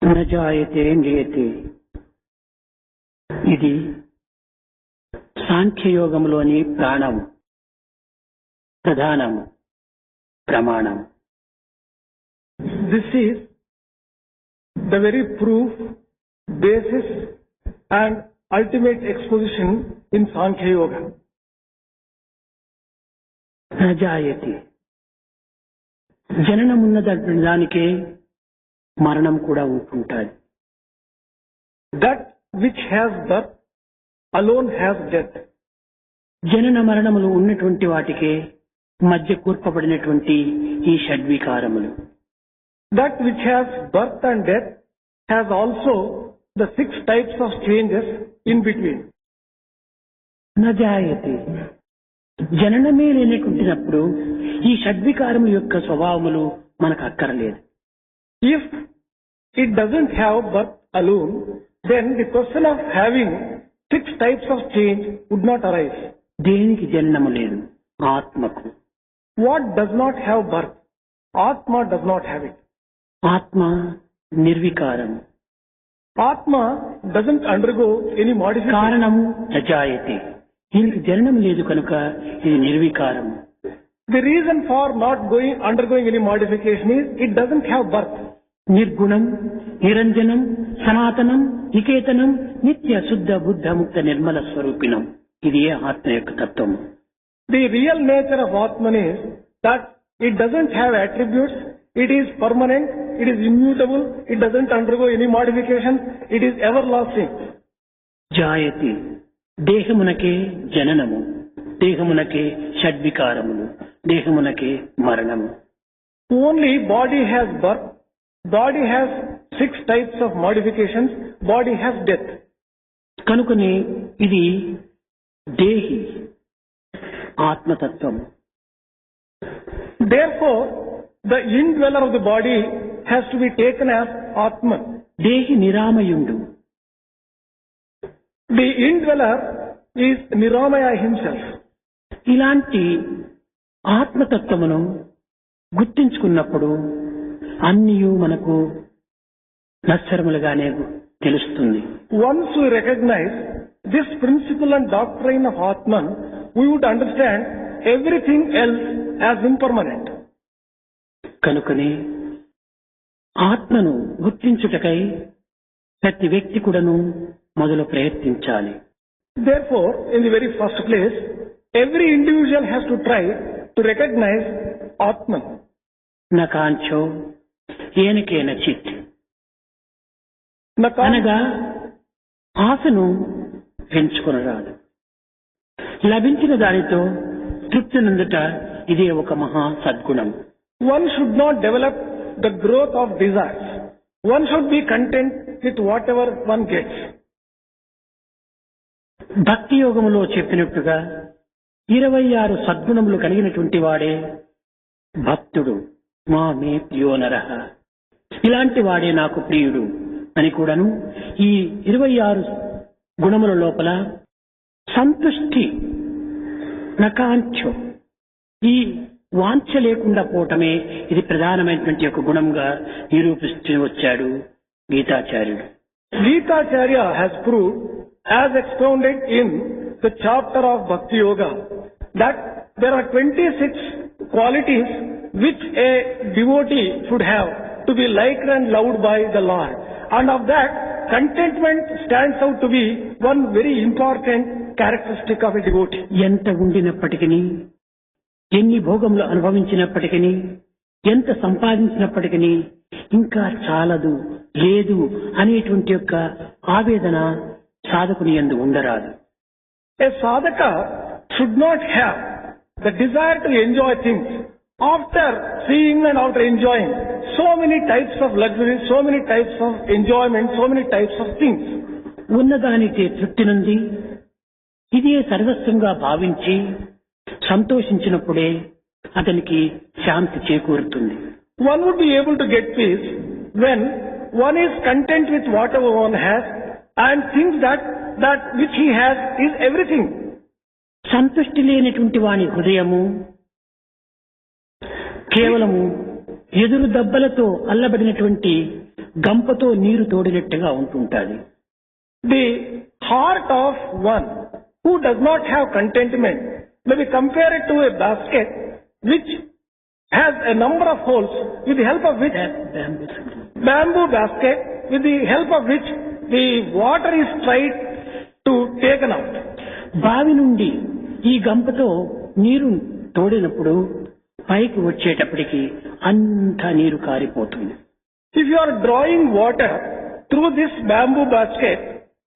న జాయతే మ్రియతే. ఇది సాంఖ్యయోగంలోని ప్రాణము, ప్రధానము, ప్రమాణం. This is the very proof, basis and ultimate exposition in Sankhya Yoga. న జాయతే, జననమున్న దానికే మరణం కూడా ఉంటుంటుంది. That which has birth alone has death. జనన మరణములు ఉన్నటువంటి వాటికే మధ్య కూర్పబడినటువంటి ఈ షడ్వికారములు. That which has birth and death has also the 6 types of changes in between. న జాయతే, జననమే లేనటువంటినప్పుడు ఈ షడ్వికారముల యొక్క స్వభావములు మనకు అక్కరలేదు. If it doesn't have birth alone, then the question of having 6 types of change would not arise. దేనికి జననము లేదు? ఆత్మకు. What does not have birth? Atma does not have it. ఆత్మ నిర్వికారం. Atma doesn't undergo any modification. కారణము న జాయతే, దీనికి జననం లేదు కనుక ఇది నిర్వికారము. The reason for not undergoing any modification is it doesn't have birth. నిర్గుణం, నిరంజనం, సనాతనం, నికేతనం, నిత్య శుద్ధ బుద్ధ ముక్త నిర్మల స్వరూపిణం. ఇది ఆత్మ యొక్క తత్వం. The real nature of Atman is that it doesn't have attributes, it is permanent, it is immutable, it doesn't undergo any modification, it is everlasting. జాయతి, దేహమునకే జననము, దేహమునకే షడ్వికారములు, దేహమునకే మరణము. Only body has birth, body has 6 types of modifications, body has death. కనుకనే ఇది దేహి, ఆత్మతత్వం. Therefore, the indweller of the body has to be taken as Atman. దేహి నిరామయుండు. The indweller is Niramaya himself. ఇలాంటి ఆత్మతత్వమును గుర్తించుకున్నప్పుడు అన్నియు మనకు నశ్వరములుగానే తెలుస్తుంది. Once we recognize this principle and doctrine of Atman, we would understand everything else as impermanent. కనుకనే ఆత్మను గుర్తించుటకై ప్రతి వ్యక్తి కూడాను మొదలు ప్రయత్నించాలి. Therefore, in the very first place, every individual has to try to recognize Atman. న కాంచో ఏనకేన చిత్, అనగా ఆశను పెంచుకొనరాదు. లభించిన దానితో తృప్తి నందుట ఇదే ఒక మహా సద్గుణం. One should not develop the growth of desires. One should be content with whatever one gets. భక్తి యోగములో చెప్పినట్టుగా 26 సద్గుణములు కలిగినటువంటి వాడే భక్తుడు. మా మే ప్రియో నరః, ఇలాంటి వాడే నాకు ప్రియుడు అని కూడాను ఈ 26 గుణముల లోపల సంతుష్టి నకాంక్ష, ఈ వాంఛ లేకుండా పోవటమే ఇది ప్రధానమైనటువంటి ఒక గుణంగా నిరూపిస్తూ వచ్చాడు గీతాచార్యుడు. Gitacharya has proved, as expounded in the chapter of Bhakti Yoga, that there are 26 qualities which a devotee should have to be liked and loved by the Lord. And of that, contentment stands out to be one very important characteristic of a devotee. ఎంత ఉండినప్పటికీ, ఎన్ని భోగములు అనుభవించినప్పటికీ, ఎంత సంపాదించినప్పటికీ ఇంకా చాలదు, లేదు అనేటువంటి యొక్క ఆవేదన సాధకుని యందు ఉండరాదు. A sadhaka should not have the desire to enjoy things after seeing and after enjoying so many types of luxuries, so many types of enjoyment, so many types of things. ఉన్నదానికే తృప్తి నుండి ఇదే సర్వస్వంగా భావించి సంతోషించినప్పుడే అతనికి శాంతి చేకూరుతుంది. One would be able to get peace when one is content with whatever one has and thinks that which he has is everything. సంతుష్టి లేనటువంటి వాని హృదయము కేవలము ఎదురు దెబ్బలతో అల్లబడినటువంటి గంపతో నీరు తోడినట్టుగా ఉంటుంటాది. The heart of one who does not have contentment may be compared to a basket which has a number of holes with the help of which bamboo basket with the help of which the water is tried to taken out. బావి నుండి ఈ గంపతో నీరు తోడినప్పుడు పైకి వచ్చేటప్పటికి అంతా నీరు కారిపోతుంది. If you are drawing water through this bamboo basket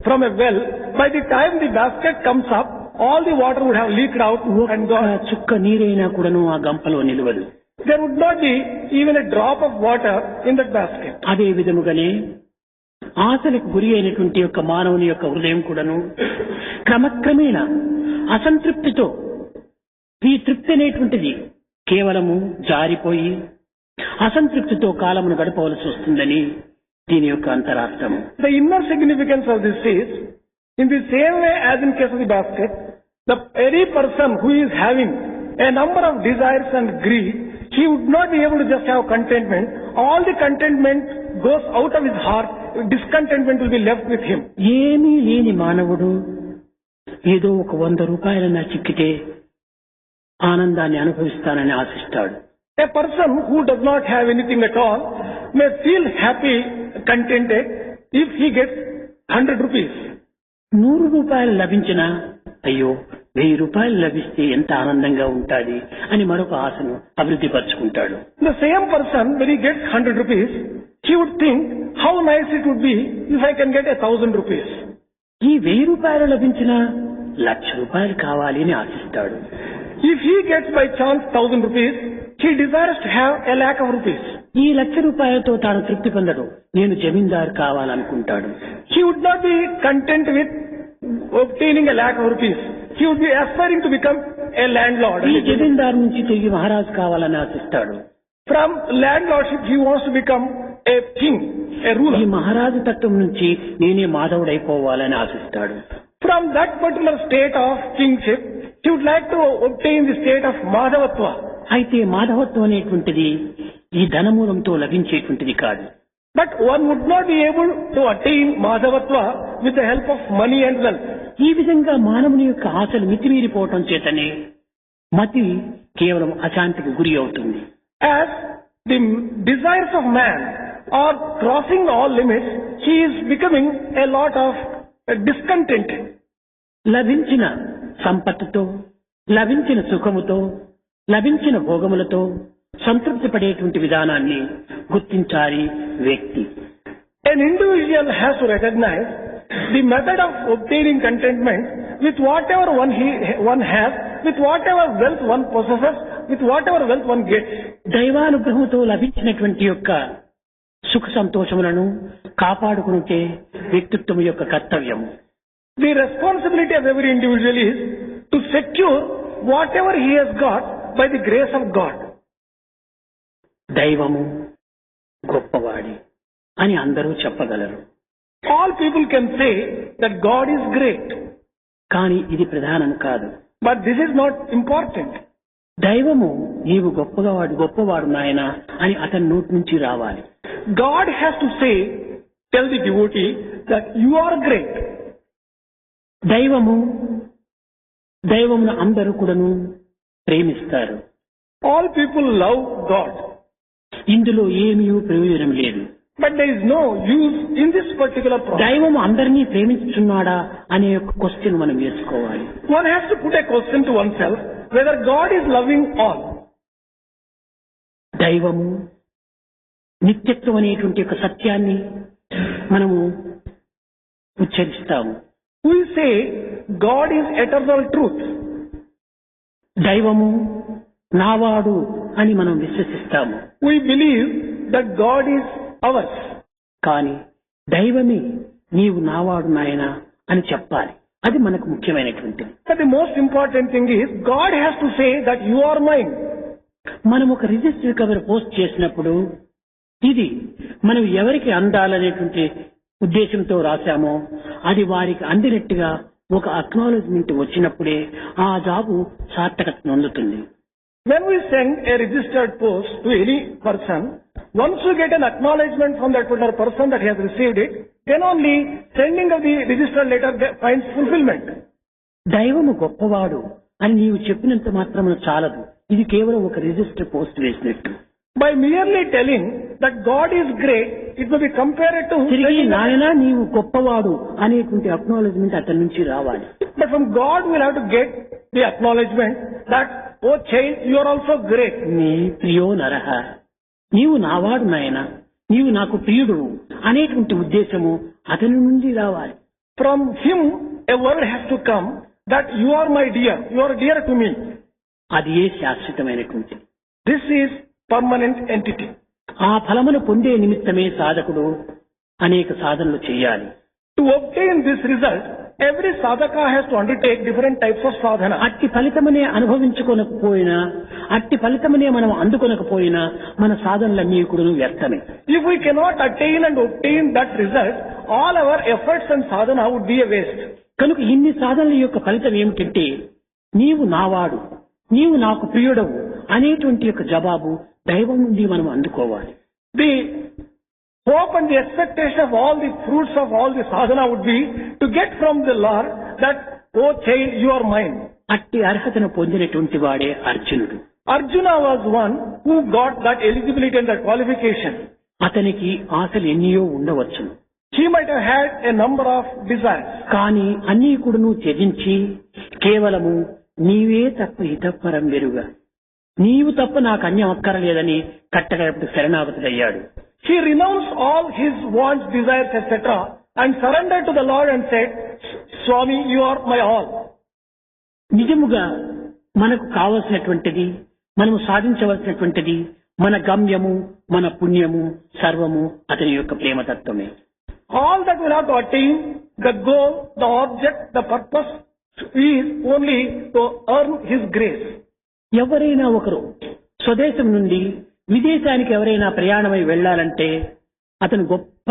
from a well, by the time the basket comes up, all the water would have leaked out and ఒక్క gone. చుక్క నీరైనా కూడాను ఆ గంపలో నిలవదు. There would not be even a drop of water in that basket. అదే విధముగానే ఆశలకు గురి అయినటువంటి యొక్క మానవుని యొక్క హృదయం కూడాను క్రమక్రమేణా అసంతృప్తితో ఈ తృప్తి అనేటువంటిది కేవలము జారిపోయి అసంతృప్తితో కాలమును గడపవలసి వస్తుందని దీని యొక్క అంతరార్థము. The inner significance of this is, in the same way as in case of the basket, any person who is having a number of desires and greed, he would not be able to just have contentment. All the contentment goes out of his heart, discontentment will be left with him. ఏమీ లేని మానవుడు ఏదో ఒక 100 రూపాయలన్నా చిక్కితే ఆనందాన్ని అనుభవిస్తానని ఆశిస్తాడు. A person who does not have anything at all may feel happy, contented if he gets 100 rupees. 100 రూపాయలు లభించినా అయ్యో 1000 రూపాయలు లభిస్తే ఎంత ఆనందంగా ఉంటాది అని మరొక ఆశను అభివృద్ధి పరుచుకుంటాడు. The same person, when he gets 100 rupees, he would think how nice it would be if I can get 1000 rupees. ఈ 1000 రూపాయలు లభించినా 1,00,000 రూపాయలు కావాలి అని ఆశిస్తాడు. If he gets by chance 1000 rupees, he desires to have 1,00,000 of rupees. ఈ 1,00,000 రూపాయలతో తాను తృప్తి పొందడు. నేను జమీందారు కావాలనుకుంటాడు. He would not be content with obtaining 1,00,000 of rupees. He would be aspiring to become a landlord. ఈ జమీందారు నుంచి తిరిగి మహారాజు కావాలని ఆశిస్తాడు. From landlordship, he wants to become a king, a ఈ ruler. మహారాజు తత్వం నుంచి నేనే మాధవుడైపోవాలని ఆశిస్తాడు. From that particular state of kingship, he would like to obtain the state of Madhavatva. అయితే మాధవత్వం అనేటువంటిది ఈ ధనమూలంతో లభించేటువంటిది కాదు. But one would not be able to attain Madhavatva with the help of money and wealth. ఈ విధంగా మానవుని యొక్క ఆశలు మితిమీరిపోవటం చేతనే మతి కేవలం అశాంతికి గురి అవుతుంది. As the desires of man are crossing all limits, he is becoming a lot of discontented. లభించిన సంపత్తుతో, లభించిన సుఖముతో, లభించిన భోగములతో సంతృప్తి పడేటువంటి విధానాన్ని గుర్తించాలి వ్యక్తి. An individual has to recognize the method of obtaining contentment with whatever one has, with whatever wealth one possesses, with whatever wealth one gets. దైవానుగ్రహంతో లభించినటువంటి యొక్క సుఖ సంతోషములను కాపాడుకుంటే వ్యక్తిత్వం యొక్క కర్తవ్యం. The responsibility of every individual is to secure whatever he has got by the grace of God. దైవము గొప్పవాడి అని అందరూ చెప్పగలరు. All people can say that God is great, కానీ ఇది ప్రధానం కాదు. but this is not important. దైవము నీవు గొప్పవాడు నాయనా అని అతని నోటి నుంచి రావాలి. God has to say, tell the devotee that you are great. దైవమును అందరూ కూడాను ప్రేమిస్తారు. All people love God, ఇందులో ఏమీ ప్రయోజనం లేదు. but there is no use in this particular process. దైవము అందరినీ ప్రేమిస్తున్నాడా అనే ఒక క్వశ్చన్ మనం వేసుకోవాలి. One has to put a question to oneself whether God is loving all. దైవము నిత్యత్వం అనేటువంటి ఒక సత్యాన్ని మనము ఉచ్చరిస్తాము. We say God is eternal truth. దైవము నావాడు అని మనం విశ్వసిస్తాము. We believe that God is ours. కానీ దైవమే నీవు నావాడు నాయనా అని చెప్పాలి. అది మనకు ముఖ్యమైనటువంటిది. But the most important thing is God has to say that you are mine. మనం ఒక రిజిస్టర్ కవర్ పోస్ట్ చేసినప్పుడు ఇది మనం ఎవరికి అందాలనేటువంటి ఉద్దేశంతో రాశామో అది వారికి అందినట్టుగా ఒక అక్నాలెడ్జ్మెంట్ వచ్చినప్పుడే ఆ జాబు సార్థకత పొందుతుంది. When we send a registered post to any person, Once you get an acknowledgement from that particular person that he has received it, then only sending of the registered letter finds fulfillment. దైవము గొప్పవాడు అని నీవు చెప్పినంత మాత్రమున చాలదు. ఇది కేవలం ఒక register post వేసినట్టు. By merely telling that God is great, it may be compared to తిరిగి నాయన నీవు గొప్పవాడు అనేటువంటి అక్నాలెడ్జ్మెంట్ అతని నుంచి రావాలి. But from God we will have to get the acknowledgement that, oh child, you are also great. నీ ప్రియో నరహ, నీవు నావాడు నాయన, నీవు నాకు ప్రియుడు అనేటువంటి ఉద్దేశము అతని నుండి రావాలి. From him a word has to come that you are my dear, you are dear to me. అది ఏ శాశ్వతమైనటువంటి. This is permanent entity. ఆ ఫలమును పొందే నిమిత్తమే సాధకుడు అనేక సాధనలు చేయాలి. To obtain this result, every sadhaka has to undertake different types of sadhana. అట్టి ఫలితమనే అనుభవించుకోనకపోయినా, అట్టి ఫలితమనే మనం అందుకొనకపోయినా మన సాధనలన్నీ కూడా వ్యర్థమే. If we cannot attain and obtain that result, all our efforts and sadhana would be a waste. కనుక ఇన్ని సాధనల యొక్క ఫలితం ఏమిటంటే, నీవు నావాడు, నీవు నాకు ప్రియుడవు అనేటువంటి యొక్క జవాబు దైవం నుండి మనం అందుకోవాలి. The hope and the expectation of all the fruits of all the sadhana would be to get from the Lord that, oh child, you are mine. అట్టి అర్హతను పొందినటువంటి వాడే అర్జునుడు. Arjuna was one who got that eligibility and that qualification. అతనికి ఆశలు ఎన్నియో ఉండవచ్చు. He might have had a number of desires. కానీ అన్నీ కూడాను త్యజించి కేవలము నీవే తప్ప ఇతపరం వెరుగా, నీవు తప్ప నాకు అన్యం అక్కరలేదని కట్టగడపటి శరణాగతుడయ్యాడు. He renounced all his wants, desires, etc. and surrendered to the Lord and said, Swami, you are my all. నిజముగా మనకు కావలసినటువంటిది, మనము సాధించవలసినటువంటిది, మన గమ్యము, మన పుణ్యము సర్వము అతని యొక్క ప్రేమతత్వమే. All that we'll have to attain, the goal, the object, the purpose is only to earn his grace. ఎవరైనా ఒకరు స్వదేశం నుండి విదేశానికి ఎవరైనా ప్రయాణమై వెళ్లాలంటే అతను గొప్ప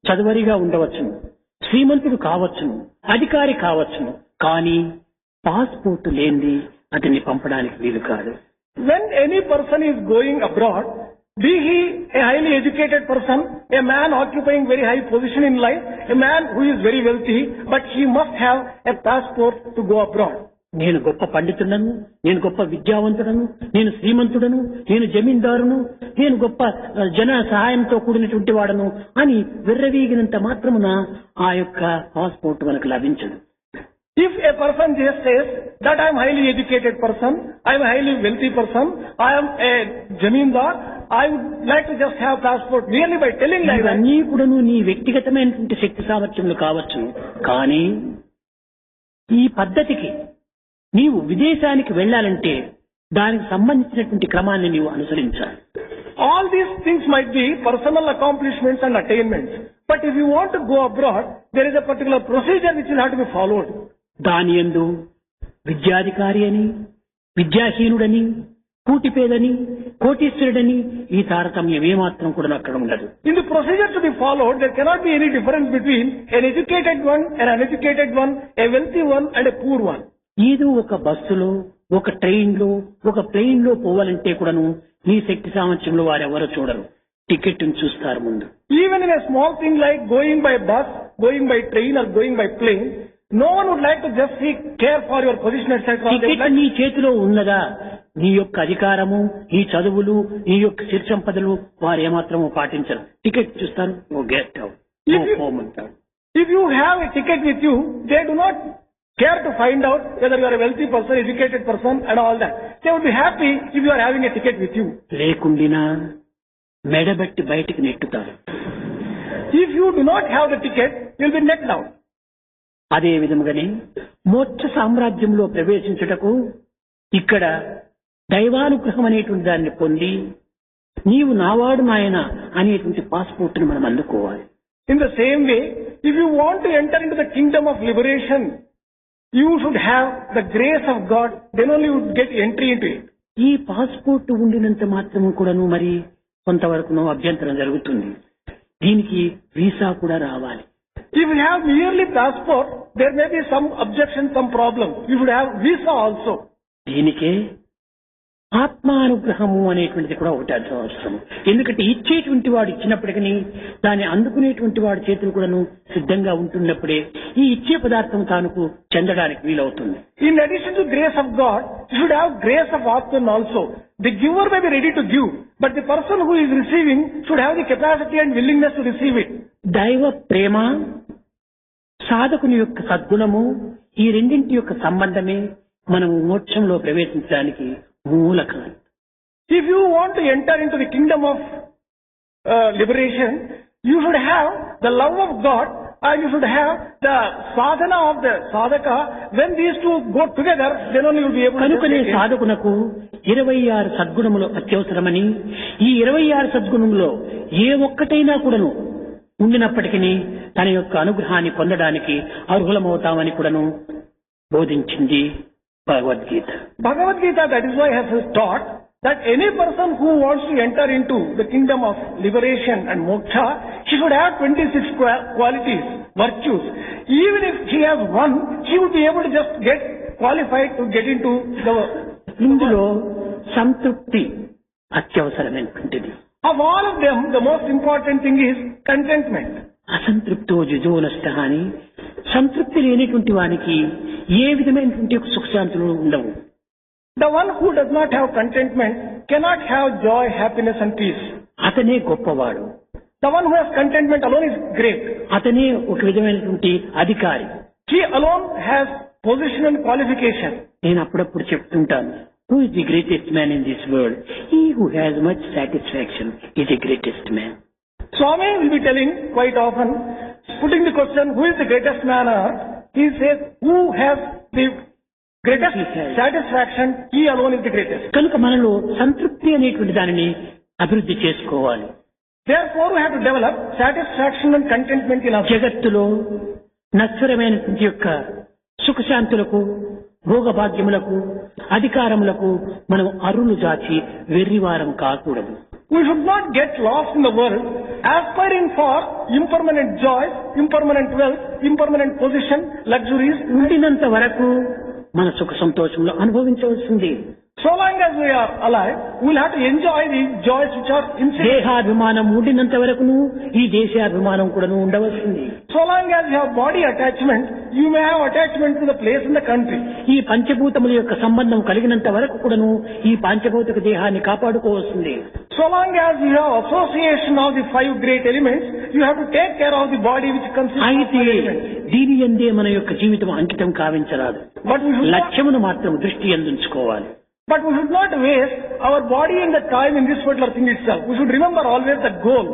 చదువరిగా ఉండవచ్చును, శ్రీమంతుడు కావచ్చును, అధికారి కావచ్చును, కానీ పాస్పోర్ట్ లేనిది అతన్ని పంపడానికి వీలు కాదు. When any person is going abroad, be he a highly educated person, a man occupying very high position in life, a man who is very wealthy, but he must have a passport to go abroad. నేను గొప్ప పండితుడను, నేను గొప్ప విద్యావంతుడను, నేను శ్రీమంతుడను, నేను జమీందారును, నేను గొప్ప జన సహాయంతో కూడినటువంటి వాడను అని విర్రవీగినంత మాత్రమున ఆ యొక్క పాస్పోర్ట్ మనకు లభించదు. If a person just says that I am highly educated person, I am a highly wealthy person, I am a jamindar, I would like to just have passport merely by telling like that. ఇవన్నీ కూడాను నీ వ్యక్తిగతమైనటువంటి శక్తి సామర్థ్యములు కావచ్చు, కానీ ఈ పద్ధతికి నీవు విదేశానికి వెళ్లాలంటే దానికి సంబంధించినటువంటి క్రమాన్ని నీవు అనుసరించాలి. All these things might be personal accomplishments and attainments, but if you want to go abroad, there is a particular procedure which will have to be followed. దాని యందు విద్యాధికారి అని, విద్యాహీనుడని, కూటిపేదని, కోటీశ్వరుడని ఈ తారతమ్యం ఏమాత్రం కూడా అక్కడ ఉండదు. In the procedure to be followed, there cannot be any difference between an educated one, an uneducated one, a wealthy one and a poor one. ఏదో ఒక బస్సులో, ఒక ట్రైన్లో, ఒక ప్లేన్ లో పోవాలంటే కూడాను నీ శక్తి సామర్థ్యంలో వారెవరో చూడరు, టికెట్ చూస్తారు ముందు. Even in a small thing like going by bus, going by train or going by plane, no one would like to just seek care for your position, etc. Ticket నీ చేతిలో ఉన్నదా, నీ యొక్క అధికారము, నీ చదువులు, నీ యొక్క సిరి సంపదలు వారు ఏమాత్రము పాటించరు. టికెట్ చూస్తారు, ఓ గెట్ అవుట్, పోమంటారు. If you have a ticket with you, they do not care to find out whether you are a wealthy person, educated person and all that. They would be happy if you are having a ticket with you. లేకుండినా మెడబెట్టి బయటికి నెట్టుతారు. If you do not have the ticket, you will be necked out. అదే విధముగానే మోక్ష సామ్రాజ్యంలో ప్రవేశించుటకు ఇక్కడ దైవానుగ్రహం అనేటువంటి దాన్ని పొంది నీవు నావాడు నాయన అనేటువంటి పాస్పోర్ట్ ని మనం అందుకోవాలి. In the same way, if you want to enter into the kingdom of liberation, you should have the grace of God, then only you would get entry into it. ఈ పాస్పోర్ట్ ఉండినంత మాత్రము కూడాను మరి కొంతవరకు అభ్యంతరం జరుగుతుంది. దీనికి వీసా కూడా రావాలి. If you have merely passport, there may be some objection, some problem. You should have visa also. దీనికే ఆత్మానుగ్రహము అనేటువంటిది కూడా ఒకటి అవసరం. ఎందుకంటే ఇచ్చేటువంటి వాడు ఇచ్చినప్పటికీ దాన్ని అందుకునేటువంటి వాడి చేతులు కూడాను సిద్ధంగా ఉంటున్నప్పుడే ఈ ఇచ్చే పదార్థం తానుకు చెందడానికి వీలవుతుంది. In addition to grace of God, you should have grace of Atman also. The giver may be ready to give, but the person who is receiving should have the capacity and willingness to receive it. దైవ ప్రేమ, సాధకుని యొక్క సద్గుణము, ఈ రెండింటి యొక్క సంబంధమే మనం మోక్షంలో ప్రవేశించడానికి మూలకం. If you want to enter into the kingdom of liberation, you should have the love of God and you should have the sadhana of the sadhaka. When these two go together, then only you will be able to. కనుకనే సాధకునకు 26 సద్గుణములు అత్యవసరమని, ఈ 26 సద్గుణములో ఏ ఒక్కటైనా కూడాను ఉండినప్పటికీ తన యొక్క అనుగ్రహాన్ని పొందడానికి అర్హులమవుతామని కూడాను బోధించింది Bhagavad Gita. Bhagavad Gita, that is why has taught that any person who wants to enter into the kingdom of liberation and moksha, he should have 26 qualities, virtues. Even if he has one, he would be able to just get qualified to get into the. ఇందులో సంతృప్తి అత్యవసరమైనటువంటిది. Of all of them, the most important thing is contentment. అసంతృప్తో జుజోనష్ట అని, సంతృప్తి లేనిటువంటి వానికి ఏ విధమైనటువంటి సుఖశాంతులు ఉండవు. The one who does not have contentment cannot have joy, happiness and peace. అతనే గొప్పవాడు. The one who has contentment alone is great. అతనే ఒక విధమైనటువంటి అధికారి. He alone has position and qualification. నేను అప్పుడప్పుడు చెప్తుంటాను, who is the greatest man in this world? He who has much satisfaction is the greatest man. Swami will be telling quite often, putting the question, who is the greatest man on earth? He says, who has the greatest satisfaction, he alone is the greatest. కనుక మనలో సంతృప్తి అనేటువంటి దానిని అభివృద్ధి చేసుకోవాలి. Therefore, we have to develop satisfaction and contentment in our జగత్తులో నశ్వరమైనటువంటి యొక్క సుఖశాంతులకు, భోగభాగ్యములకు, అధికారములకు మనం అరులు జాచి వెర్రివారం కాకూడదు. We should not get lost in the world, aspiring for impermanent joy, impermanent wealth, impermanent position, luxuries. ఉండినంత వరకు మన సుఖ సంతోషంలో అనుభవించవలసింది. So long as we are alive, we will have to enjoy the joys which are infinite. దేహాభిమానం ఉండినంత వరకును ఈ దేశాభిమానం కూడా ఉండవలసింది. So long as you have body attachment, you may have attachment to the place in the country. ఈ పంచభూతముల యొక్క సంబంధం కలిగినంత వరకు కూడాను ఈ పంచభౌతిక దేహాన్ని కాపాడుకోవాల్సింది. So long as you have association of the 5 great elements, you have to take care of the body which consists of అయితే 5 elements. దీని యందే మన యొక్క జీవితం అంకితం కావించరాదు. But we should not, లక్ష్యమును మాత్రం దృష్టి యందుంచుకోవాలి. but we should not waste our body and the time in this particular thing itself. We should remember always the goal.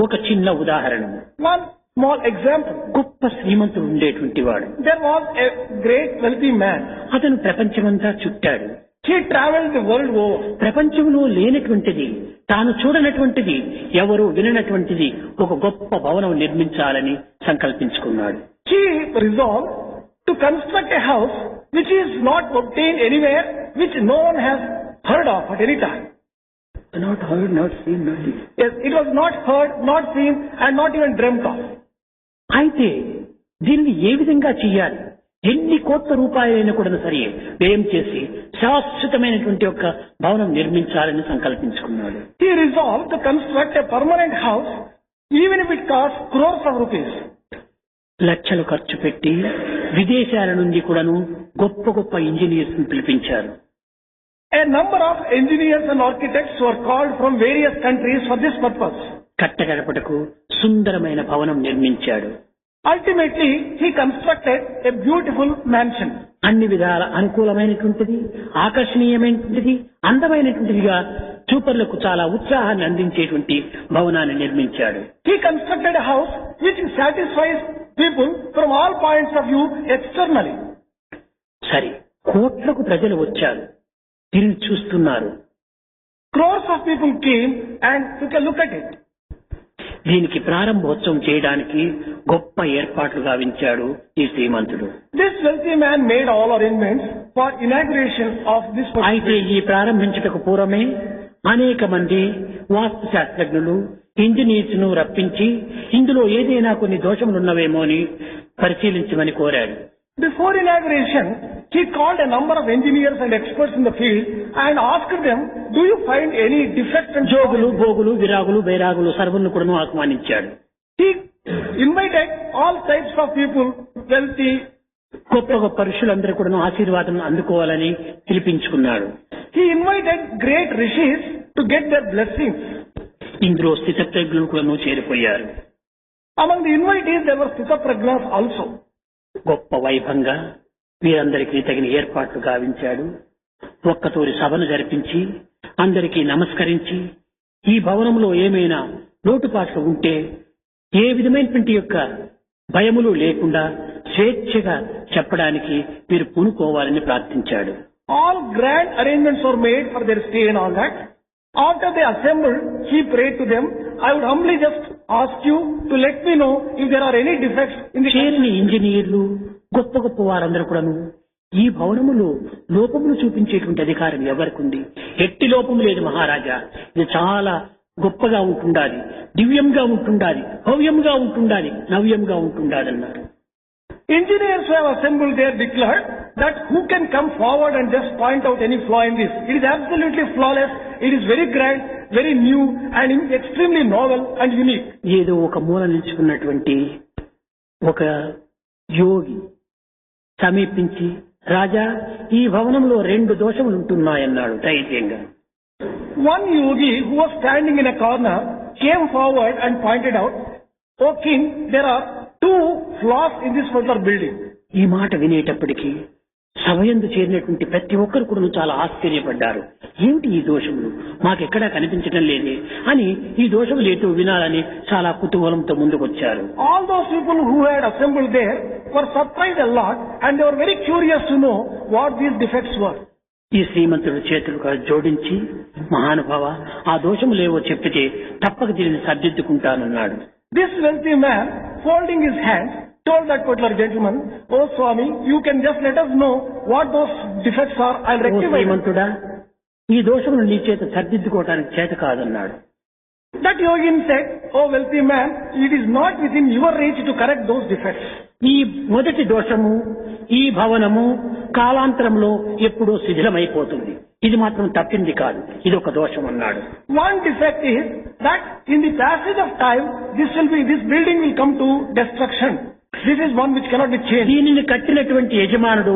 ఒక చిన్న ఉదాహరణ. One small example. గొప్ప శ్రీమంతుడు ఉండేటువంటి వాడు. There was a great wealthy man. అతను ప్రపంచమంతా చుట్టాడు. He traveled the world over. ప్రపంచంలో లేనటువంటిది, తాను చూడనటువంటిది, ఎవరు విననటువంటిది ఒక గొప్ప భవనం నిర్మించాలని సంకల్పించుకున్నాడు. He resolved to construct a house which is not obtained anywhere, which no one has heard of at any time. Not heard, not seen, nothing. Yes, it was not heard, not seen, and not even dreamt of. అయితే దీన్ని ఏ విధంగా చెయ్యాలి? ఎన్ని కోట్ల రూపాయలైనా కూడా సరే వ్యయం చేసి శాశ్వతమైనటువంటి ఒక భవనం నిర్మించాలని సంకల్పించుకున్నాడు. He resolved to construct a permanent house, even if it costs crores of rupees. లక్షలు ఖర్చు పెట్టి విదేశాల నుండి కూడాను గొప్ప గొప్ప ఇంజనీర్స్ పిలిపించారు. A number of engineers and architects were called from various countries for this purpose. కట్టగడపటకు సుందరమైన భవనం నిర్మించాడు. Ultimately, he constructed a beautiful mansion. అన్ని విధాల అనుకూలమైనటువంటిది, ఆకర్షణీయమైనటువంటిది, అందమైనటువంటిదిగా చూపర్లకు చాలా ఉత్సాహాన్ని అందించేటువంటి భవనాన్ని నిర్మించాడు. He constructed a house which satisfies people from all points of view externally. సరే, కోట్లకు ప్రజలు వచ్చారు, దీనిని చూస్తున్నారు. Crores of people came and took a look at it. దీనికి ప్రారంభోత్సవం చేయడానికి గొప్ప ఏర్పాట్లు గావించాడు ఈ శ్రీమంతుడు. This wealthy man made all arrangements for inauguration of this అయితే ఈ ప్రారంభించటకు పూర్వమే అనేక మంది వాస్తు శాస్త్రజ్ఞులు, ఇంజనీర్స్ ను రప్పించి ఇందులో ఏదైనా కొన్ని దోషములున్నవేమో అని పరిశీలించమని కోరాడు. Before inauguration, he called a number of engineers and experts in the field and asked them, do you find any defects and Jogulu భోగులు విరాగులు బైరాగులు సర్వులను కూడా ఆహ్వానించాడు. He invited all types of people, wealthy, గొప్ప గొప్ప ఋషులందరూ కూడా ఆశీర్వాదం అందుకోవాలని పిలిపించుకున్నాడు. he invited great rishis to get their blessings. ఇందులో స్థితప్రజ్ఞులు కూడా చేరిపోయారు. Among the invitees there were Sthitaprajnas also. గొప్ప వైభవంగా వీరందరికీ తగిన ఏర్పాట్లు గావించాడు. ఒక్కతూరి సభను జరిపించి అందరికీ నమస్కరించి ఈ భవనంలో ఏమైనా లోటుపాట్లు ఉంటే ఏ విధమైనటువంటి యొక్క భయములు లేకుండా స్వేచ్ఛగా చెప్పడానికి మీరు పూనుకోవాలని ప్రార్థించాడు. All grand arrangements were made for their stay and all that. After they assembled, he prayed to them, I would humbly just ask you to let me know if there are any defects in the చేరిన ఇంజనీర్లు గొప్ప గొప్ప వారందరూ కూడాను ఈ భవనములో లోపములు చూపించేటువంటి అధికారం ఎవరికి ఉంది? ఎట్టి లోపము లేదు మహారాజా, ఇది చాలా గొప్పగా ఉంటుండాలి, దివ్యంగా ఉంటుండాలి, భవ్యంగా ఉంటుండాలి, నవ్యంగా ఉంటుండాలి అన్నారు. Engineers who have assembled there declared that who can come forward and just point out any flaw in this? It is absolutely flawless, it is very grand, very new and extremely novel and unique. ఏదో ఒక మూల నిలుచుకున్నటువంటి ఒక యోగి సమీపించి, రాజా ఈ భవనంలో 2 దోషములు ఉంటున్నాయన్నాడు ధైర్యంగా. One yogi who was standing in a corner came forward and pointed out, O king, there are 2 flaws in this particular building. ఈ మాట వినేటప్పటికీ సభయందు చేరినటువంటి ప్రతి ఒక్కరు కూడా చాలా ఆశ్చర్యపడ్డారు. ఏమిటి ఈ దోషములు, మాకెక్కడా కనిపించడం లేదే అని ఈ దోషములు ఏటో వినాలని చాలా కుతూహలంతో ముందుకొచ్చారు. All those people who had assembled there were surprised a lot and they were very curious to know what these defects were. ఈ శ్రీమంతుడు చేతులు జోడించి, మహానుభావ ఆ దోషములేవో చెప్పితే తప్పక దీనిని సర్దిద్దుకుంటానన్నాడు. This wealthy man, folding his hands, told that particular gentleman, Oh Swami, you can just let us know what those defects are, I'll rectify them. శ్రీమంతుడా, ఈ దోషములు నీ చేత సర్దిద్దుకోవటానికి చేత కాదన్నాడు. That yogin said, Oh wealthy man, it is not within your reach to correct those defects. ఈ మొదటి దోషము, ఈ భవనము కాలాంతరంలో ఎప్పుడో శిథిలమైపోతుంది, ఇది మాత్రం తప్పింది కాదు, ఇది ఒక దోషం అన్నాడు. One defect is that in the passage of time, this building will come to destruction. This is one which cannot be changed. దీనిని కట్టినటువంటి యజమానుడు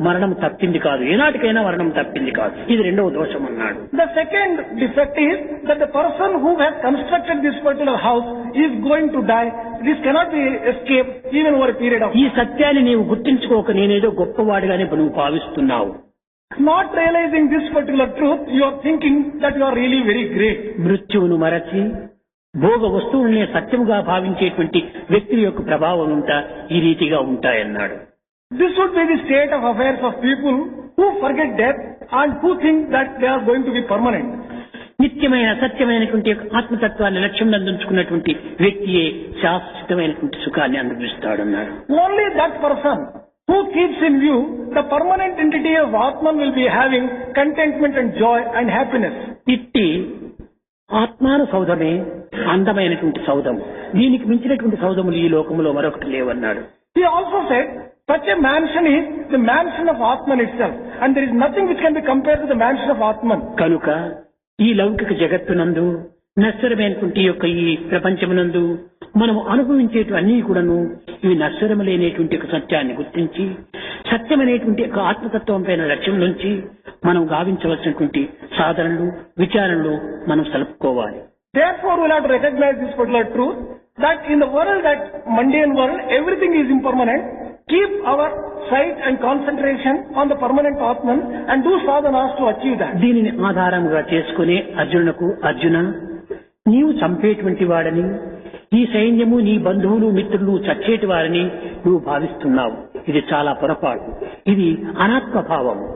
మరణం తప్పింది కాదు, ఏనాటికైనా మరణం తప్పింది కాదు, ఇది రెండవ దోషం అన్నాడు. The second defect is that the person who has constructed this particular house is going to die. This cannot be escaped even over a period of ఈ సత్యాన్ని నీవు గుర్తించుకోక నేనేదో గొప్పవాడిగానే నువ్వు భావిస్తున్నావు. Not realizing this particular truth, you are thinking that you are really very great. మృత్యువును మరచి భోగ వస్తువుల్ని సత్యముగా భావించేటువంటి వ్యక్తుల యొక్క ప్రభావం ఉంటా ఈ రీతిగా ఉంటాయన్నాడు. This would be the state of affairs of people who forget death and who think that they are going to be permanent. నిత్యమైన సత్యమైనటువంటి ఆత్మతత్వాన్ని లక్ష్యం అందించుకున్నటువంటి వ్యక్తియే శాశ్వతమైనటువంటి సుఖాన్ని అనుభవిస్తాడన్నాడు. Only that person who keeps in view the permanent entity of Atman will be having contentment and joy and happiness. ఇట్టి ఆత్మాను సౌధమే అందమైనటువంటి సౌధం, దీనికి మించినటువంటి సౌధములు ఈ లోకములో మరొకటి లేవన్నాడు. He also said, such a mansion is the mansion of Atman itself, and there is nothing which can be compared to the mansion of Atman. కనుక ఈ లౌకిక జగత్తునందు నశ్వరమైనటువంటి యొక్క ఈ ప్రపంచమునందు మనం అనుభవించేటివన్నీ కూడాను ఇవి నశ్వరములైనటువంటి ఒక సత్యాన్ని గుర్తించి సత్యమైనటువంటి ఒక ఆత్మతత్వం పైన లక్ష్యం నుంచి మనం గావించవలసినటువంటి సాధనలు విచారణలు మనం సలుపుకోవాలి. Therefore, we will have to recognize this particular truth that in the world, that mundane world, everything is impermanent. Keep our sight and concentration on the permanent Atman and do sadhanas to achieve that. దీనిని ఆధారంగా చేసుకునే అర్జునునకు, అర్జున నీవు చంపేటువంటి వాడని, ఈ సైన్యము నీ బంధువులు మిత్రులు చచ్చేటి వారని నువ్వు భావిస్తున్నావు, ఇది చాలా పొరపాటు, ఇది అనాత్మ భావము.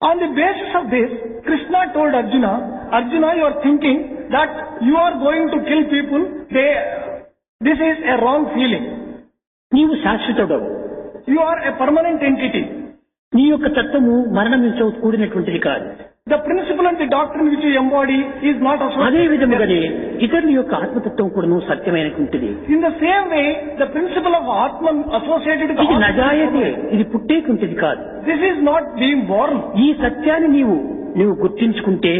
On the basis of this, Krishna told Arjuna, Arjuna, you are thinking that you are going to kill people. This is a wrong feeling. నీవు శాశ్వతుడవు, You are a permanent entity. నీ యొక్క తత్వము మరణంతో కూడినటువంటిది కాదు. The principle and the doctrine which you embody is not అదే associated. విధముగానే ఇతరుల యొక్క ఆత్మతత్వం కూడాను సత్యమైనటువంటిది. In the same way, the principle of Atman associated with ఇది Atman, నజాయతే, ఇది పుట్టేకుంటది కాదు. this is not being born. ఈ సత్యాన్ని నీవు గుర్తించుకుంటే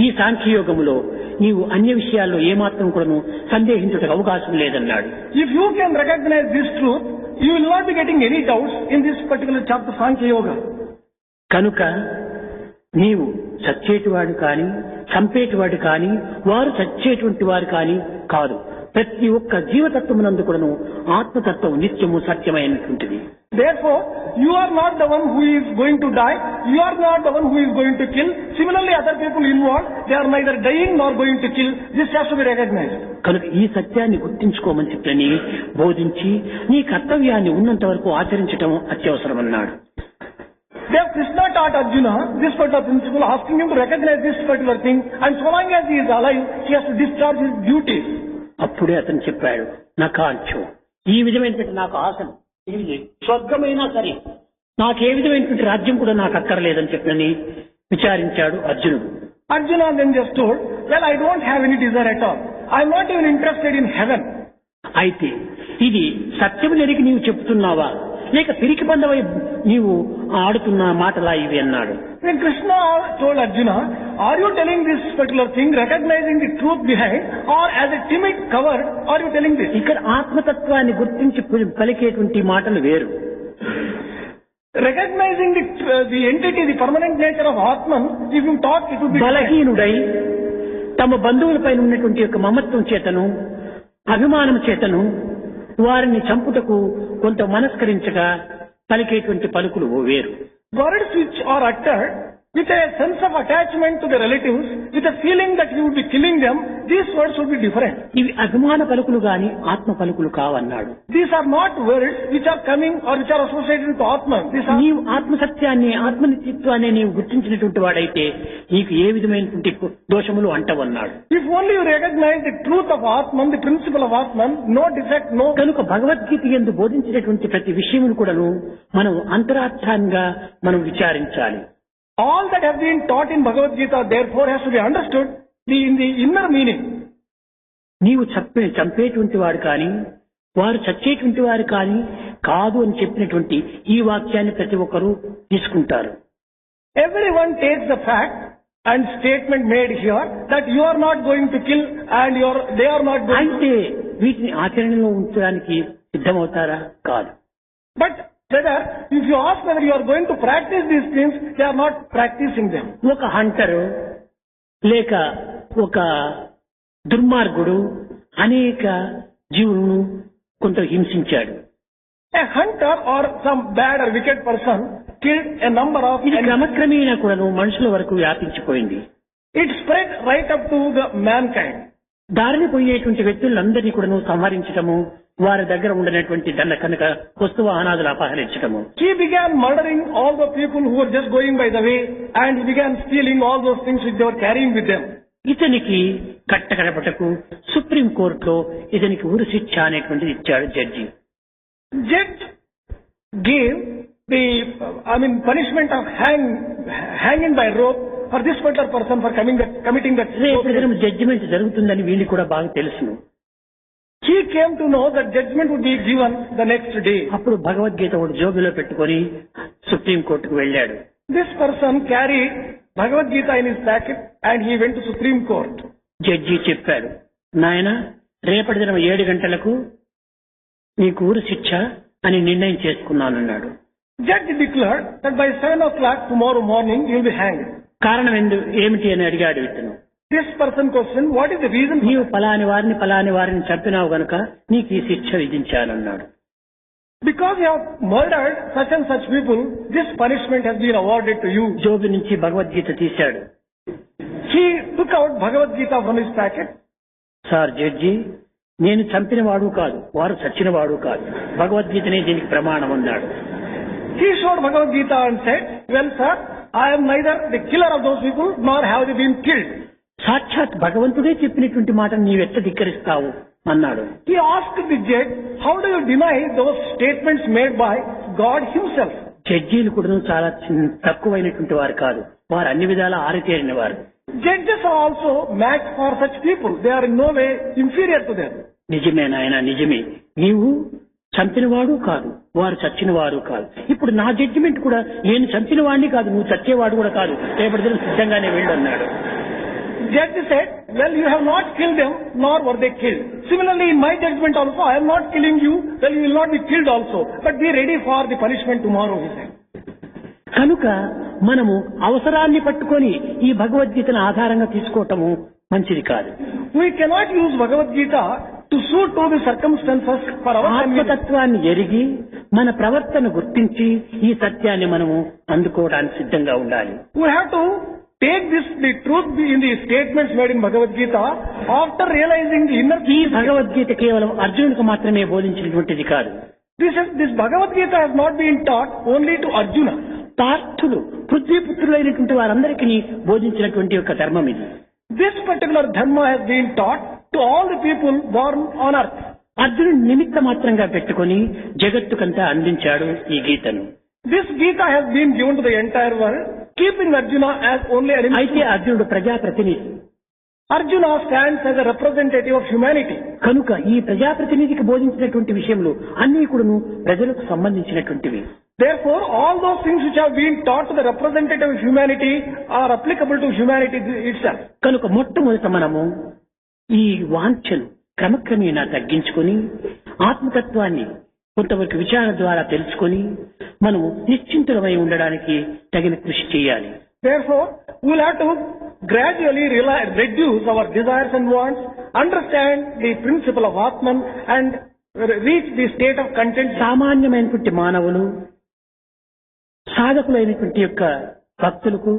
ఈ సాంఖ్యయోగములో నీవు అన్య విషయాల్లో ఏమాత్రం కూడాను సందేహించుటకు అవకాశం లేదన్నాడు. If you can recognize this truth, you will not be getting any doubts in this particular chapter, Sankhya Yoga. కనుక నీవు చచ్చేటివాడు కాని చంపేటివాడు కాని వారు చచ్చేటువంటి వారు కాని కాదు. ప్రతి ఒక్క జీవతత్వమునందు కూడాను ఆత్మతత్వం నిత్యము సత్యమైనటువంటిది. Therefore, you are not the one who is going to die. You are not the one who is going to kill. Similarly, other people involved, they are neither dying nor going to kill. This has to be recognized. కనుక ఈ సత్యాన్ని గుర్తించుకోమని చెప్పని బోధించి నీ కర్తవ్యాన్ని ఉన్నంత వరకు ఆచరించడం అత్యవసరమన్నాడు. There Krishna taught Arjuna this particular principle, asking him to recognize this particular thing, and so long as he is alive, he has to discharge his duties. అప్పుడే అతను చెప్పాడు, నా కాంక్షం ఈ విధమైనటువంటి నాకు ఆశను ఇది స్వర్గమైనా సరే నాకు ఏ విధమైనటువంటి రాజ్యం కూడా నాకు అక్కర్లేదని చెప్పని విచారించాడు అర్జునుడు. Arjuna then just told, well, I don't have any desire at all. I am not even interested in heaven. అయితే ఇది సత్యము నెరిగి నీవు చెప్తున్నావా లేక పిరికి బంధమై నీవు ఆడుతున్న మాటలా ఇవి అన్నాడు. When Krishna told Arjuna, are you telling this particular thing, recognizing the truth behind, or as a timid cover, are you telling this? ఇక్కడ ఆత్మతత్వాన్ని గుర్తించి పలికేటువంటి మాటలు వేరు. Recognizing the entity, the permanent nature of Atman, if you talk, it would be బలహీనుడై తమ బంధువులపై ఉన్నటువంటి యొక్క మమత్వం చేతను అభిమానం చేతను వారిని చంపుటకు కొంత మనస్కరించగా పలికేటువంటి పలుకులు వేరు. words which are uttered with a sense of attachment to the relatives, with a feeling that you would be killing them, these words would be different. ఇవి అభిమాన పలుకులు గాని ఆత్మ పలుకులు కావన్నాడు. These are not words which are coming or which are associated with Atman. These are నీవు ఆత్మసత్యాన్ని ఆత్మనిత్యత్వాన్ని నీవు గుర్తించినటువంటి వాడైతే నీకు ఏ విధమైనటువంటి దోషములు అంటవన్నాడు. if only you recognize the truth of Atman, the principle of Atman, no defect, no. కనుక భగవద్గీత యందు బోధించినటువంటి ప్రతి విషయమును కూడాను మనం అంతరార్థంగా మనం విచారించాలి. All that have been taught in Bhagavad Gita therefore has to be understood in the inner meaning. నీవు చంపేటువంటి వాడు కానీ వారు చచ్చేటువంటి వారు కానీ కాదు అని చెప్పినటువంటి ఈ వాక్యాన్ని ప్రతి ఒక్కరూ తీసుకుంటారు. Everyone takes the fact and statement made here that you are not going to kill and they are not going to. అయితే వీటిని ఆచరణలో ఉంచడానికి సిద్ధమవుతారా? కాదు. But whether if you ask whether you are going to practice these things, they are not practicing them. ఒక hunter లేక ఒక దుర్మార్గుడు అనేక జీవులను కొంత హింసించాడు. A hunter or some bad or wicked person killed a number of ఇది క్రమక్రమేణా కూడాను మనుషుల వరకు వ్యాపించిపోయింది. it spread right up to the mankind. దారిని పోయేటువంటి వ్యక్తులందరినీ కూడాను సంహరించటము, వారి దగ్గర ఉండనటువంటి దండ కనుక వస్తు వాహనాదులు అపహరించటము. He began murdering all the people who were just going by the way, and he began stealing all those things which they were carrying with them. ఇతనికి కట్టకడపటకు supreme కోర్టులో ఇతనికి ఉరి శిక్ష అనేటువంటిది ఇచ్చాడు judge. Judge gave the punishment of hanging by rope for this particular person for committing that. రేపు దినం judgement జరుగుతుందని వీళ్ళకి కూడా బాగా తెలుసును. He came to know that judgment would be given the next day. అప్పుడు భగవద్గీత ఒకటి జోబిలో పెట్టుకొని సుప్రీం కోర్టుకు వెళ్ళాడు. This person carried Bhagavad Gita in his packet and he went to Supreme Court. Judge చెప్పాడు, నాయన రేపటి దినం 7 గంటలకు నీకు ఊరు శిక్ష అని నిర్ణయం చేసుకున్నానన్నాడు. Judge declared that by 7 o'clock tomorrow morning you will be hanged. కారణం ఏమిటి అని అడిగాడు ఇతను. This person questioned, what is the reason? నీవు పలాని వారిని చంపినావు గనుక నీకు ఈ శిక్ష విధించానన్నాడు. Because you have murdered such and such people, this punishment has been awarded to you. Gobi నుంచి భగవద్గీత తీశాడు. He took out Bhagavad Gita from his packet. Sir judge, నేను చంపిన వాడు కాదు, వారు చచ్చిన వాడు కాదు, భగవద్గీతనే దీనికి ప్రమాణం అన్నాడు. He showed Bhagavad Gita and said, well sir, I am neither the killer of those people nor have they been killed. సాక్షాత్ భగవంతుడే చెప్పినటువంటి మాటను నీవెట్ట ధిక్కరిస్తావు అన్నాడు. He asked the judge, how do you deny those statements made by God himself? జడ్జీలు కూడా చాలా తక్కువైనటువంటి వారు కాదు, వారు అన్ని విధాలా ఆరితేరిన వారు. Judges are also match for such people. They are in no way inferior to them. నిజమే నాయన, నిజమే. నీవు చంపినవాడు కాదు, వారు చచ్చిన వారు కాదు. ఇప్పుడు నా జడ్జిమెంట్ కూడా నేను చంపిన వాడిని కాదు, నువ్వు చచ్చేవాడు కూడా కాదు, రేపటి దినం సిద్ధంగానే వెళ్ళు అన్నాడు. Judge said, well, you have not killed them, nor were they killed. Similarly, in my judgment also, I am not killing you, well, you will not be killed also. But be ready for the punishment tomorrow, he said. కనుక మనము అవసరాన్ని పట్టుకొని ఈ భగవద్గీతను ఆధారంగా తీసుకోవటము మంచిది కాదు. We cannot use Bhagavad Gita to suit to the circumstances for our convenience. ఆత్మతత్వాన్ని ఎరిగి మన ప్రవర్తన గుర్తించి ఈ సత్యాన్ని మనము అందుకోవడానికి సిద్ధంగా ఉండాలి. We have to take the truth in the statements made in Bhagavad Gita after realizing the inner ఈ భగవద్గీత కేవలం అర్జునుడికి మాత్రమే బోధించినటువంటిది కాదు. This Bhagavad Gita has not been taught only to Arjuna. పార్థులు, పృథ్వీపుత్రులైనటువంటి వారందరికీ బోధించినటువంటి ఒక ధర్మం ఇది. This particular dharma has been taught to all the people born on earth. అర్జునుడు నిమిత్త మాత్రంగా పెట్టుకొని జగత్తుకంతా అందించాడు ఈ గీతను. This Gita has been given to the entire world, keeping Arjuna as only an అయితే అర్జునుడు ప్రజాప్రతినిధి. Arjuna stands as a representative of humanity. కనుక ఈ ప్రజాప్రతినిధికి బోధించినటువంటి విషయములు అన్ని కూడాను ప్రజలకు సంబంధించినటువంటివి. Therefore, all those things which have been taught to the representative of humanity are applicable to humanity itself. కనుక మొట్టమొదట మనము ఈ వాంఛను క్రమక్రమేణా తగ్గించుకొని ఆత్మతత్వాన్ని కొంతవరకు విచారణ ద్వారా తెలుసుకొని మనము నిశ్చింతులమై ఉండడానికి తగిన కృషి చేయాలి. Therefore, we will have to gradually reduce our desires and wants, understand the principle of Atman and reach the state of content. సామాన్యమైనటువంటి మానవులు, సాధకులైనటువంటి యొక్క భక్తులకు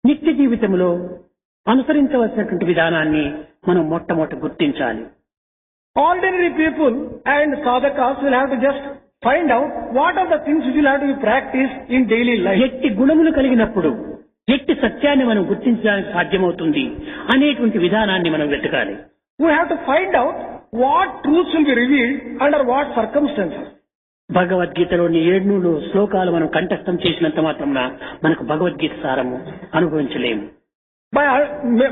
నిత్య జీవితంలో అనుసరించవలసినటువంటి విధానాన్ని మనం మొట్టమొదట గుర్తించాలి. Ordinary people and sadhakas will have to just find out what are the things which will have to be practiced in daily life. ఎట్టి గుణములు కలిగినప్పుడు ఎట్టి సత్యాన్ని మనం గుర్తించడానికి సాధ్యమవుతుంది అనేటువంటి విధానాన్ని మనం వెతకాలి. We have to find out what truths will be revealed under what circumstances. భగవద్గీతలోని 700 శ్లోకాలు మనం కంఠస్థం చేసినంత మాత్రం మనకు భగవద్గీత సారము అనుభవించలేము. By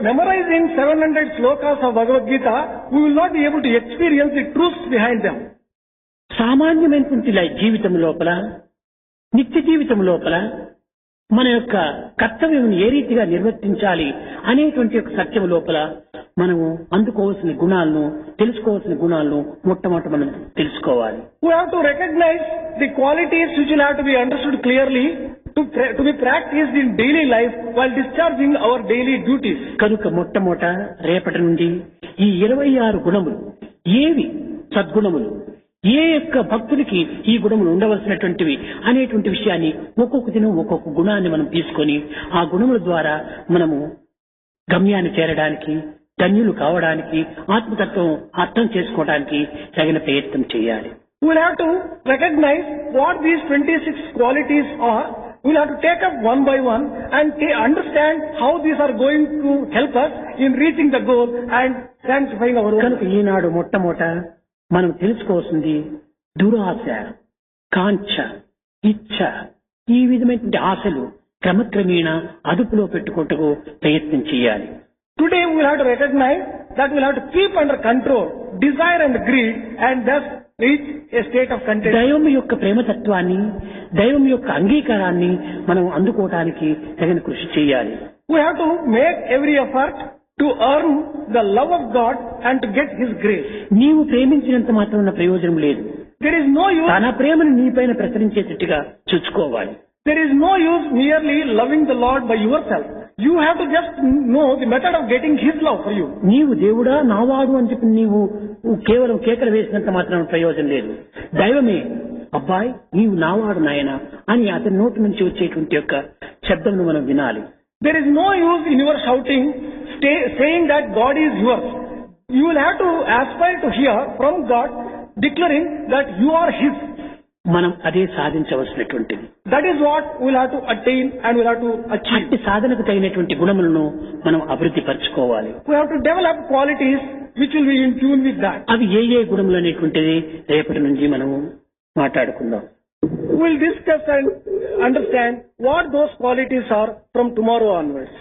memorizing 700 slokas of Bhagavad Gita, we will not be able to experience the truths behind them. సామాన్యమైనటువంటి జీవితం లోపల, నిత్య జీవితం లోపల మన యొక్క కర్తవ్యం ఏ రీతిగా నిర్వర్తించాలి అనేటువంటి యొక్క సత్యం లోపల మనము అందుకోవాల్సిన గుణాలను, తెలుసుకోవాల్సిన గుణాలను మొట్టమొదట మనం తెలుసుకోవాలి. We have to recognize the qualities which will have to be understood clearly to be practiced in daily life while discharging our daily duties. కనుక మొట్టమొదట రేపటి నుండి ఈ 26 గుణములు ఏవి సద్గుణములు, ఏ యొక్క భక్తుడికి ఈ గుణములు ఉండవలసినటువంటివి అనేటువంటి విషయాన్ని ఒక్కొక్క దినం ఒక్కొక్క గుణాన్ని మనం తీసుకొని ఆ గుణముల ద్వారా మనము గమ్యాన్ని చేరడానికి, ధన్యులు కావడానికి, ఆత్మతత్వం అర్థం చేసుకోవడానికి తగిన ప్రయత్నం చేయాలి. We will have to recognize what these 26 qualities are. We will have to take up one by one and understand how these are going to help us in reaching the goal and sanctifying our own. కనుక ఈనాడు మొట్టమొదట మనం తెలుసుకోవాల్సింది దురాశ, కాంక్ష, ఇచ్ఛ, ఈ విధమైనటువంటి ఆశలు క్రమక్రమేణా అదుపులో పెట్టుకుంటూ ప్రయత్నం చేయాలి. Today we will have to recognize that we will have to keep under control desire and greed and thus reach a state of content. దైవం యొక్క ప్రేమతత్వాన్ని, దైవం యొక్క అంగీకారాన్ని మనం అందుకోవడానికి తగిన కృషి చేయాలి. We have to make every effort to earn the love of God and to get His grace. నీవు ప్రేమించినంత మాత్రం ఉన్న ప్రయోజనం లేదు. There is no use. తన ప్రేమను నీపైన ప్రసరించేటట్టుగా చూసుకోవాలి. There is no use merely loving the Lord by yourself. You have to just know the method of getting His love for you. నీవు దేవుడా నావాడు అని చెప్పి నీవు కేవలం కేకలు వేసినంత మాత్రం ప్రయోజనం లేదు. దైవమే అబ్బాయి నీవు నావాడు నాయన అని అతని నోటి నుంచి వచ్చేటువంటి యొక్క శబ్దమును మనం వినాలి. There is no use in your shouting, saying that God is yours. You will have to aspire to hear from God declaring that you are His. మనం అదే సాధించవలసినటువంటిది. That is what we will have to attain and we will have to achieve. అట్టి సాధనకు తగినటువంటి గుణములను మనం అభివృద్ధి పరచుకోవాలి. We have to develop qualities which will be in tune with that. అవి ఏ గుణములు అనేటువంటిది రేపటి నుంచి మనము మాట్లాడుకుందాం. We'll discuss and understand what those qualities are from tomorrow onwards.